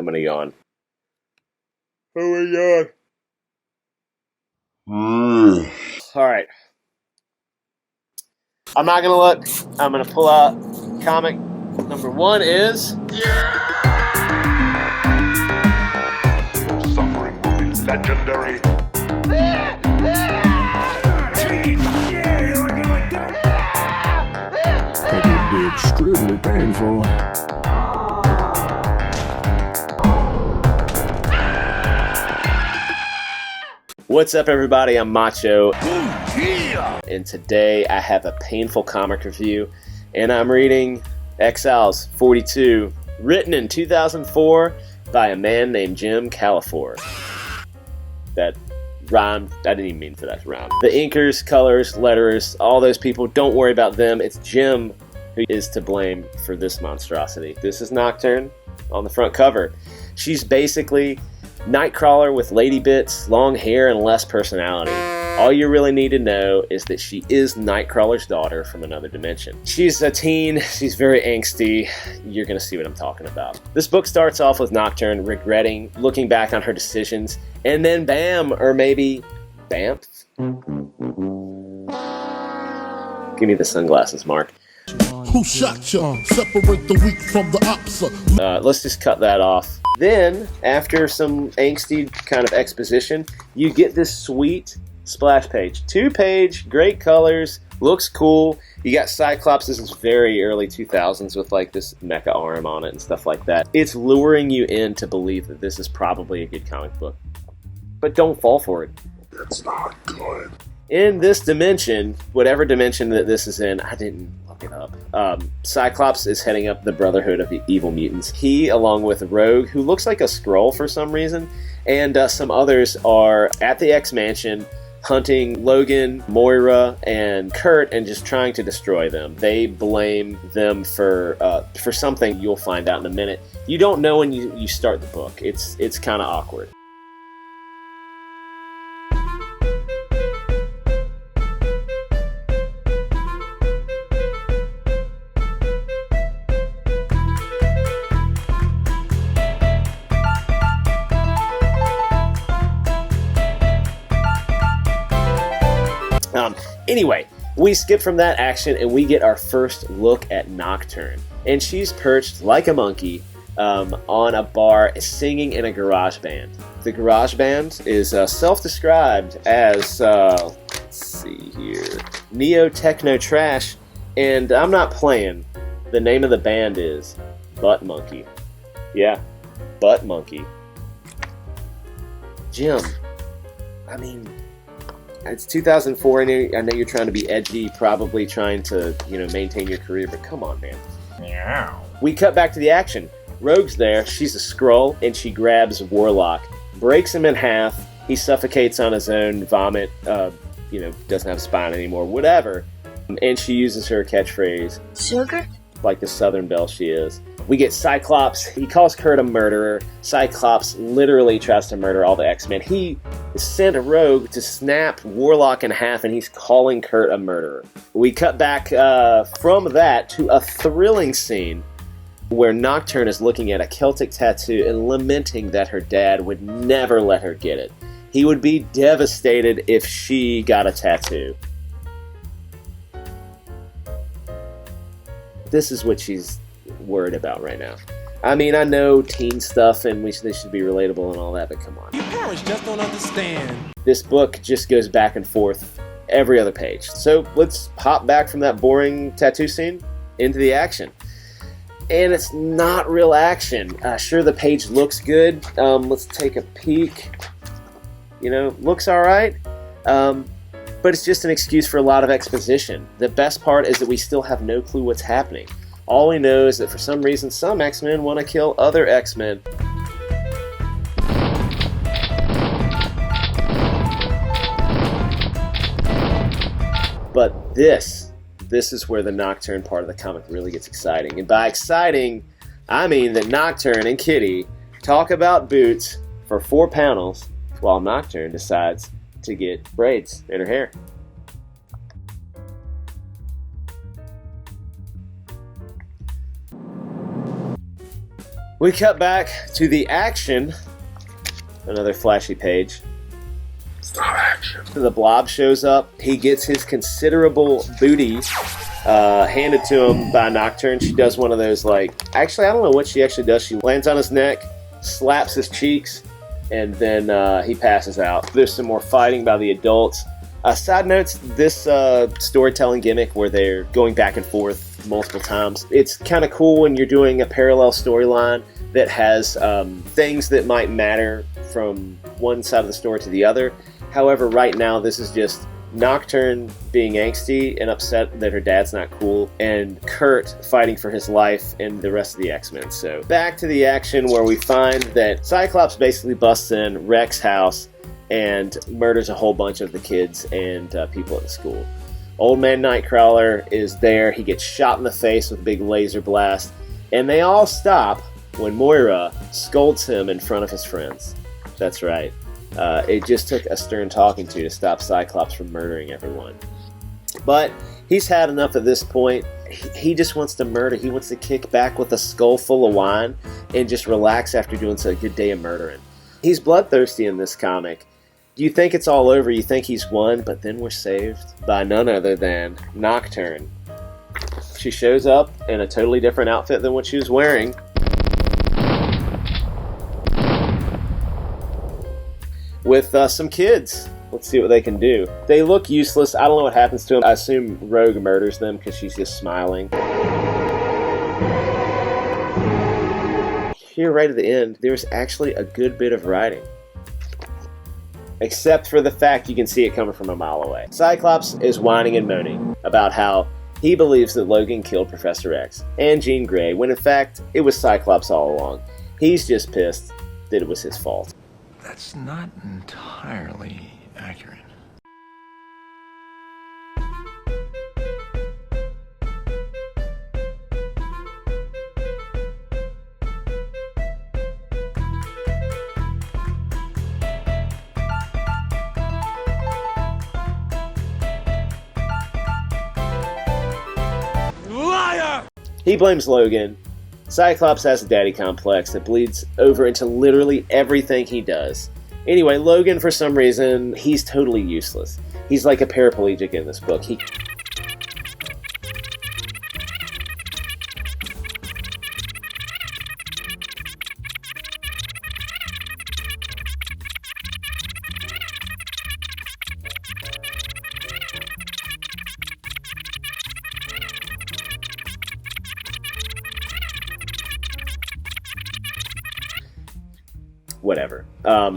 I'm gonna yawn. Oh my god. Alright. I'm not gonna look. I'm gonna pull out comic number 1 is... Your suffering will be legendary. It would be extremely painful. What's up, everybody? I'm Macho, and today I have a painful comic review, and I'm reading Exiles 42, written in 2004 by a man named Jim Calafor. That rhymed. I didn't even mean for that to rhyme. The inkers, colors, letterers, all those people, don't worry about them. It's Jim who is to blame for this monstrosity. This is Nocturne on the front cover. She's basically Nightcrawler with lady bits, long hair, and less personality. All you really need to know is that she is Nightcrawler's daughter from another dimension. She's a teen, she's very angsty. You're gonna see what I'm talking about. This book starts off with Nocturne regretting, looking back on her decisions, and then bam, or maybe bamf? Give me the sunglasses, Mark. Who shot you? Separate the weak from the opposite. Let's just cut that off. Then, after some angsty kind of exposition, you get this sweet splash page. 2-page, great colors, looks cool. You got Cyclops. This is very early 2000s with like this mecha arm on it and stuff like that. It's luring you in to believe that this is probably a good comic book. But don't fall for it. It's not good. In this dimension, whatever dimension that this is in, I didn't look it up. Cyclops is heading up the Brotherhood of Evil Mutants. He, along with Rogue, who looks like a Skrull for some reason, and some others are at the X-Mansion hunting Logan, Moira, and Kurt and just trying to destroy them. They blame them for something you'll find out in a minute. You don't know when you start the book. It's kind of awkward. Anyway, we skip from that action and we get our first look at Nocturne. And she's perched like a monkey on a bar singing in a garage band. The garage band is self-described as, let's see here, neo-techno trash. And I'm not playing. The name of the band is Butt Monkey. Yeah, Butt Monkey. Jim, I mean, it's 2004, and I know you're trying to be edgy, probably trying to, maintain your career, but come on, man. Meow. We cut back to the action. Rogue's there, she's a Skrull, and she grabs Warlock, breaks him in half, he suffocates on his own vomit, doesn't have a spine anymore, whatever, and she uses her catchphrase. Sugar? Like the Southern Belle she is. We get Cyclops. He calls Kurt a murderer. Cyclops literally tries to murder all the X-Men. He sent a Rogue to snap Warlock in half, and he's calling Kurt a murderer. We cut back from that to a thrilling scene where Nocturne is looking at a Celtic tattoo and lamenting that her dad would never let her get it. He would be devastated if she got a tattoo. This is what she's worried about right now. I mean, I know teen stuff and they should be relatable and all that, but come on. You parents just don't understand. This book just goes back and forth every other page. So let's hop back from that boring tattoo scene into the action. And it's not real action. Sure, the page looks good. Let's take a peek. Looks alright. But it's just an excuse for a lot of exposition. The best part is that we still have no clue what's happening. All we know is that for some reason some X-Men want to kill other X-Men. But this is where the Nocturne part of the comic really gets exciting. And by exciting, I mean that Nocturne and Kitty talk about boots for 4 panels while Nocturne decides to get braids in her hair. We cut back to the action. Another flashy page. The Blob shows up. He gets his considerable booty handed to him by Nocturne. She does one of those, like, actually, I don't know what she actually does. She lands on his neck, slaps his cheeks, and then he passes out. There's some more fighting by the adults. Side notes, this storytelling gimmick where they're going back and forth multiple times, it's kind of cool when you're doing a parallel storyline that has things that might matter from one side of the story to the other. However, right now, this is just Nocturne being angsty and upset that her dad's not cool, and Kurt fighting for his life and the rest of the X-Men. So back to the action where we find that Cyclops basically busts in Rex's house and murders a whole bunch of the kids and people at the school. Old Man Nightcrawler is there. He gets shot in the face with a big laser blast, and they all stop when Moira scolds him in front of his friends. That's right. It just took a stern talking to stop Cyclops from murdering everyone. But he's had enough at this point. He just wants to murder. He wants to kick back with a skull full of wine and just relax after doing such a good day of murdering. He's bloodthirsty in this comic. You think it's all over, you think he's won, but then we're saved by none other than Nocturne. She shows up in a totally different outfit than what she was wearing. With some kids. Let's see what they can do. They look useless. I don't know what happens to them. I assume Rogue murders them because she's just smiling. Here, right at the end, there's actually a good bit of writing. Except for the fact you can see it coming from a mile away. Cyclops is whining and moaning about how he believes that Logan killed Professor X and Jean Grey, when in fact, it was Cyclops all along. He's just pissed that it was his fault. That's not entirely accurate. Liar! He blames Logan. Cyclops has a daddy complex that bleeds over into literally everything he does. Anyway, Logan, for some reason, he's totally useless. He's like a paraplegic in this book. Whatever.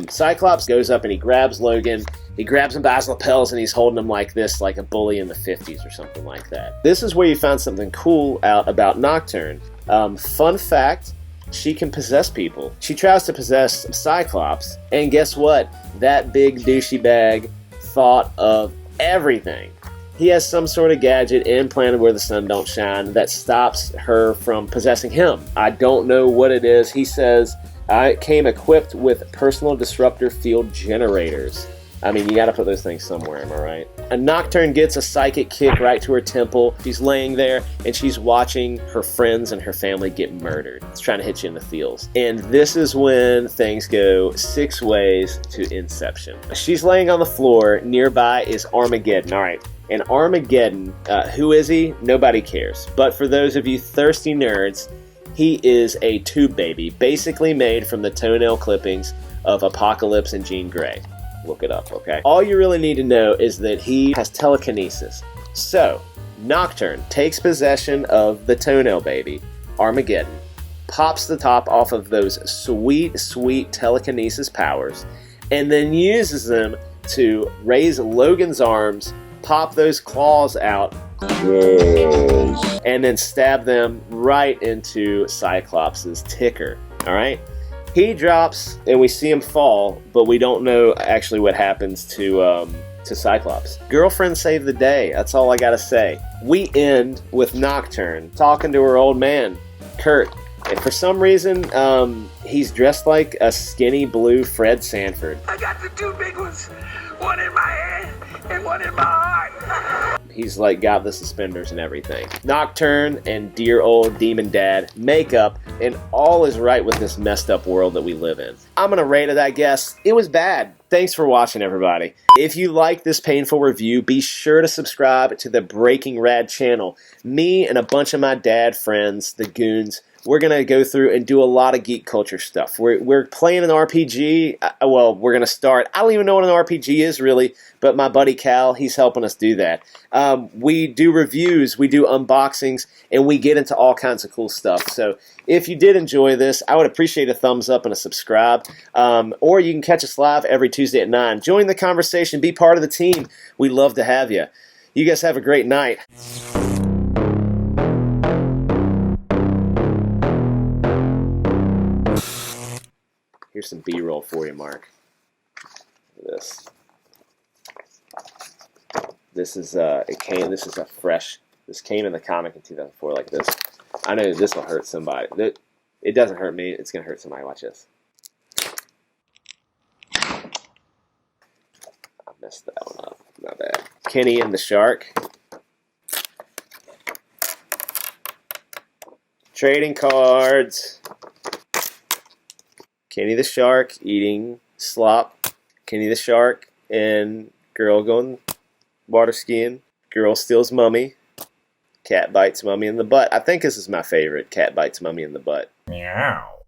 Cyclops goes up and he grabs Logan. He grabs him by his lapels and he's holding him like this, like a bully in the 50s or something like that. This is where you found something cool out about Nocturne. Fun fact, she can possess people. She tries to possess Cyclops, and guess what? That big douchey bag thought of everything. He has some sort of gadget implanted where the sun don't shine that stops her from possessing him. I don't know what it is. He says, I came equipped with personal disruptor field generators. I mean, you gotta put those things somewhere, am I right? A Nocturne gets a psychic kick right to her temple. She's laying there, and she's watching her friends and her family get murdered. It's trying to hit you in the feels. And this is when things go 6 ways to Inception. She's laying on the floor. Nearby is Armageddon. All right. And Armageddon, who is he? Nobody cares. But for those of you thirsty nerds, he is a tube baby, basically made from the toenail clippings of Apocalypse and Jean Grey. Look it up, okay? All you really need to know is that he has telekinesis. So, Nocturne takes possession of the toenail baby, Armageddon, pops the top off of those sweet, sweet telekinesis powers, and then uses them to raise Logan's arms, pop those claws out, and then stab them right into Cyclops' ticker, alright? He drops, and we see him fall, but we don't know actually what happens to Cyclops. Girlfriend saved the day, that's all I gotta say. We end with Nocturne talking to her old man, Kurt, and for some reason, he's dressed like a skinny blue Fred Sanford. I got the 2 big ones, one in my hand and one in my heart. He's like got the suspenders and everything. Nocturne and dear old Demon Dad make up, and all is right with this messed up world that we live in. I'm gonna rate it, I guess. It was bad. Thanks for watching, everybody. If you like this painful review, be sure to subscribe to the Breaking Rad channel. Me and a bunch of my dad friends, the goons, we're going to go through and do a lot of geek culture stuff. We're playing an RPG. Well, we're going to start. I don't even know what an RPG is, really, but my buddy Cal, he's helping us do that. We do reviews, we do unboxings, and we get into all kinds of cool stuff. So if you did enjoy this, I would appreciate a thumbs up and a subscribe. Or you can catch us live every Tuesday at 9. Join the conversation. Be part of the team. We love to have you. You guys have a great night. Here's some B-roll for you, Mark. Look at this. This is this is a fresh. This came in the comic in 2004 like this. I know this will hurt somebody. It doesn't hurt me. It's gonna hurt somebody. Watch this. I messed that one up. Not bad. Kenny and the Shark. Trading cards. Kenny the Shark eating slop. Kenny the Shark and girl going water skiing. Girl steals mummy. Cat bites mummy in the butt. I think this is my favorite. Cat bites mummy in the butt. Meow.